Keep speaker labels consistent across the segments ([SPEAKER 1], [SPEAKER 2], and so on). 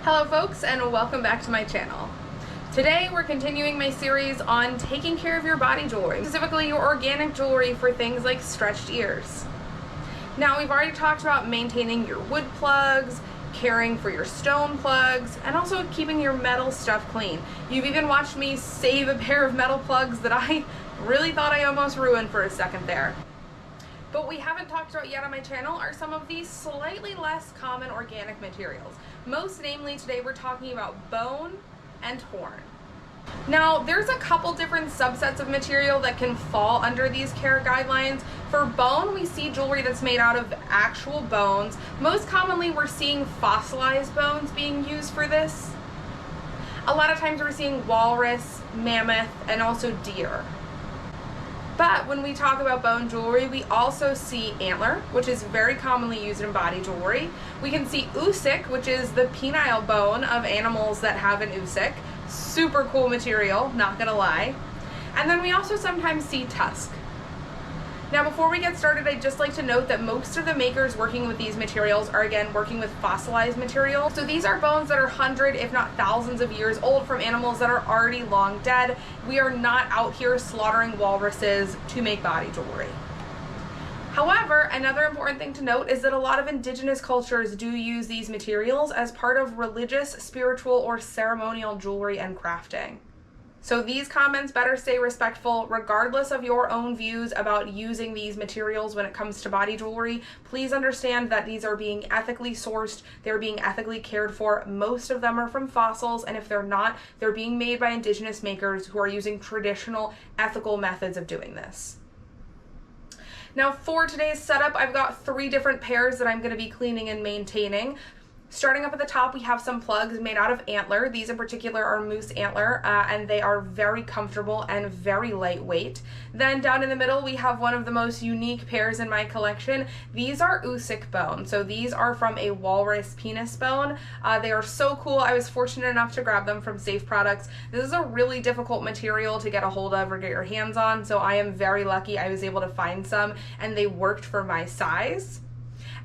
[SPEAKER 1] Hello folks, and welcome back to my channel. Today we're continuing my series on taking care of your body jewelry, specifically your organic jewelry for things like stretched ears. Now we've already talked about maintaining your wood plugs, caring for your stone plugs, and also keeping your metal stuff clean. You've even watched me save a pair of metal plugs that I really thought I almost ruined for a second there. But we haven't talked about yet on my channel are some of these slightly less common organic materials. Most namely, today we're talking about bone and horn. Now, there's a couple different subsets of material that can fall under these care guidelines. For bone, we see jewelry that's made out of actual bones. Most commonly, we're seeing fossilized bones being used for this. A lot of times we're seeing walrus, mammoth, and also deer. But when we talk about bone jewelry, we also see antler, which is very commonly used in body jewelry. We can see oocyst, which is the penile bone of animals that have an oocyst. Super cool material, not gonna lie. And then we also sometimes see tusk. Now before we get started, I'd just like to note that most of the makers working with these materials are again working with fossilized material. So these are bones that are hundreds, if not thousands of years old from animals that are already long dead. We are not out here slaughtering walruses to make body jewelry. However, another important thing to note is that a lot of indigenous cultures do use these materials as part of religious, spiritual, or ceremonial jewelry and crafting. So these comments better stay respectful regardless of your own views about using these materials when it comes to body jewelry. Please understand that these are being ethically sourced, they're being ethically cared for. Most of them are from fossils, and if they're not, they're being made by indigenous makers who are using traditional ethical methods of doing this. Now for today's setup, I've got 3 different pairs that I'm going to be cleaning and maintaining. Starting up at the top, we have some plugs made out of antler. These in particular are moose antler, and they are very comfortable and very lightweight. Then down in the middle, we have one of the most unique pairs in my collection. These are oocyst bone. So these are from a walrus penis bone. They are so cool. I was fortunate enough to grab them from Safe Products. This is a really difficult material to get a hold of or get your hands on, so I am very lucky I was able to find some, and they worked for my size.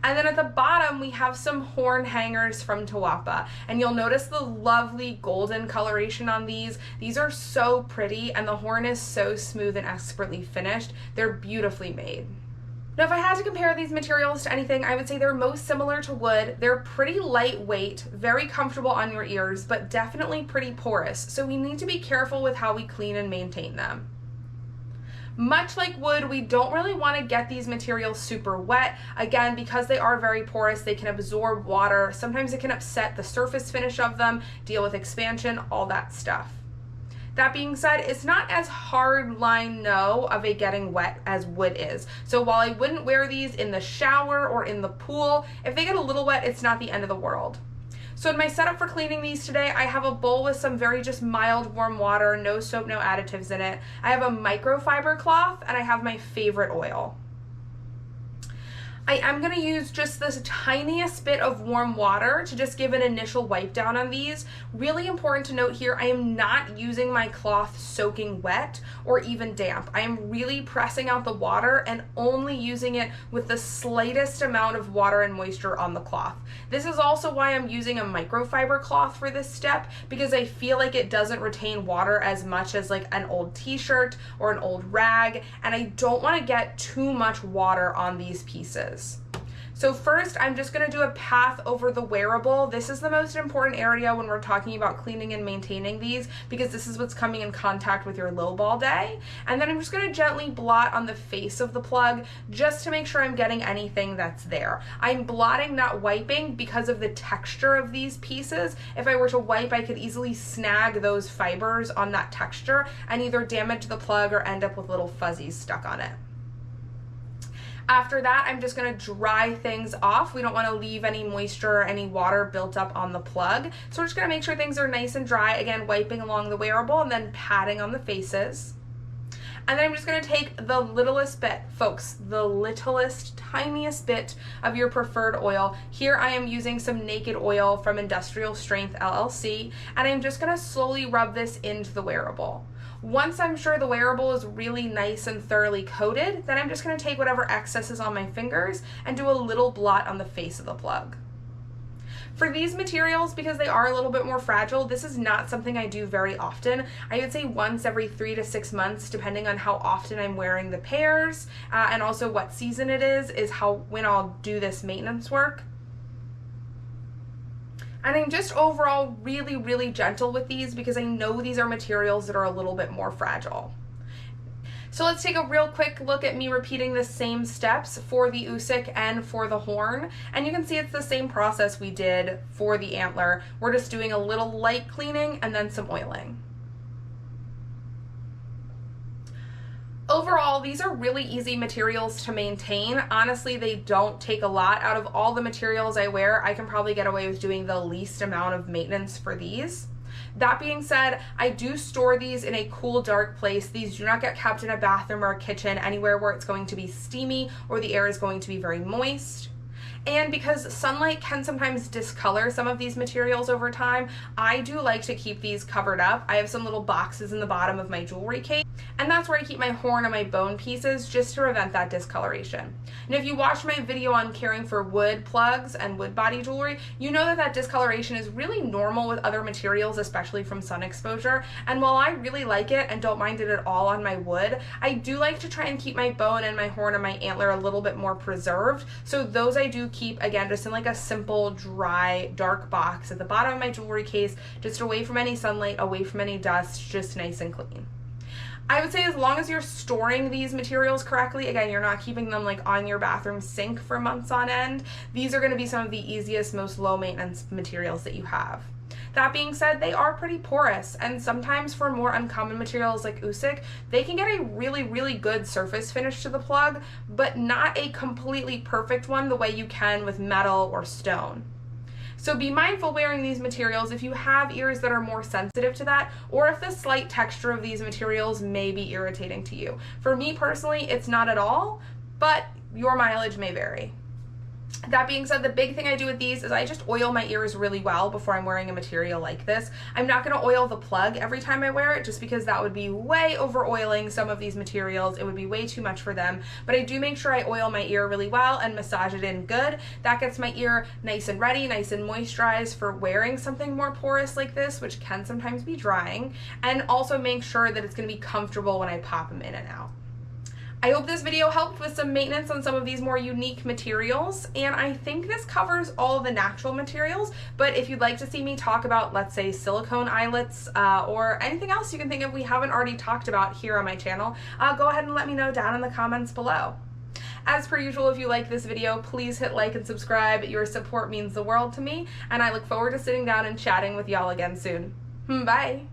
[SPEAKER 1] And then at the bottom, we have some horn hangers from Tawapa. And you'll notice the lovely golden coloration on these. These are so pretty, and the horn is so smooth and expertly finished. They're beautifully made. Now, if I had to compare these materials to anything, I would say they're most similar to wood. They're pretty lightweight, very comfortable on your ears, but definitely pretty porous. So we need to be careful with how we clean and maintain them. Much like wood, we don't really want to get these materials super wet. Again, because they are very porous, they can absorb water. Sometimes it can upset the surface finish of them, deal with expansion, all that stuff. That being said, it's not as hard line no of a getting wet as wood is. So while I wouldn't wear these in the shower or in the pool, if they get a little wet, it's not the end of the world. So in my setup for cleaning these today, I have a bowl with some very just mild warm water, no soap, no additives in it. I have a microfiber cloth, and I have my favorite oil. I am going to use just this tiniest bit of warm water to just give an initial wipe down on these. Really important to note here, I am not using my cloth soaking wet or even damp. I am really pressing out the water and only using it with the slightest amount of water and moisture on the cloth. This is also why I'm using a microfiber cloth for this step, because I feel like it doesn't retain water as much as like an old t-shirt or an old rag, and I don't want to get too much water on these pieces. So first, I'm just going to do a path over the wearable. This is the most important area when we're talking about cleaning and maintaining these, because this is what's coming in contact with your low ball day. And then I'm just going to gently blot on the face of the plug just to make sure I'm getting anything that's there. I'm blotting, not wiping, because of the texture of these pieces. If I were to wipe, I could easily snag those fibers on that texture and either damage the plug or end up with little fuzzies stuck on it. After that, I'm just going to dry things off. We don't want to leave any moisture or any water built up on the plug. So we're just going to make sure things are nice and dry. Again, wiping along the wearable and then patting on the faces. And then I'm just going to take the littlest bit, folks, the littlest, tiniest bit of your preferred oil. Here I am using some Naked Oil from Industrial Strength LLC, and I'm just going to slowly rub this into the wearable. Once I'm sure the wearable is really nice and thoroughly coated, then I'm just going to take whatever excess is on my fingers and do a little blot on the face of the plug. For these materials, because they are a little bit more fragile, this is not something I do very often. I would say once every 3 to 6 months, depending on how often I'm wearing the pairs and also what season it is when I'll do this maintenance work. And I'm just overall really, really gentle with these because I know these are materials that are a little bit more fragile. So let's take a real quick look at me repeating the same steps for the Usick and for the horn. And you can see it's the same process we did for the antler. We're just doing a little light cleaning and then some oiling. Overall, these are really easy materials to maintain. Honestly, they don't take a lot. Out of all the materials I wear, I can probably get away with doing the least amount of maintenance for these. That being said, I do store these in a cool, dark place. These do not get kept in a bathroom or a kitchen, anywhere where it's going to be steamy or the air is going to be very moist. And because sunlight can sometimes discolor some of these materials over time, I do like to keep these covered up. I have some little boxes in the bottom of my jewelry case, and that's where I keep my horn and my bone pieces just to prevent that discoloration. And if you watched my video on caring for wood plugs and wood body jewelry, you know that that discoloration is really normal with other materials, especially from sun exposure. And while I really like it and don't mind it at all on my wood, I do like to try and keep my bone and my horn and my antler a little bit more preserved. So those I do keep, again, just in like a simple, dry, dark box at the bottom of my jewelry case, just away from any sunlight, away from any dust, just nice and clean. I would say as long as you're storing these materials correctly, again, you're not keeping them like on your bathroom sink for months on end, these are going to be some of the easiest, most low maintenance materials that you have. That being said, they are pretty porous, and sometimes for more uncommon materials like Usick, they can get a really, really good surface finish to the plug, but not a completely perfect one the way you can with metal or stone. So be mindful wearing these materials if you have ears that are more sensitive to that, or if the slight texture of these materials may be irritating to you. For me personally, it's not at all, but your mileage may vary. That being said, the big thing I do with these is I just oil my ears really well before I'm wearing a material like this. I'm not going to oil the plug every time I wear it just because that would be way over oiling some of these materials. It would be way too much for them, but I do make sure I oil my ear really well and massage it in good. That gets my ear nice and ready, nice and moisturized for wearing something more porous like this, which can sometimes be drying, and also make sure that it's going to be comfortable when I pop them in and out. I hope this video helped with some maintenance on some of these more unique materials, and I think this covers all the natural materials, but if you'd like to see me talk about, let's say, silicone eyelets or anything else you can think of we haven't already talked about here on my channel, go ahead and let me know down in the comments below. As per usual, if you like this video, please hit like and subscribe. Your support means the world to me, and I look forward to sitting down and chatting with y'all again soon. Bye!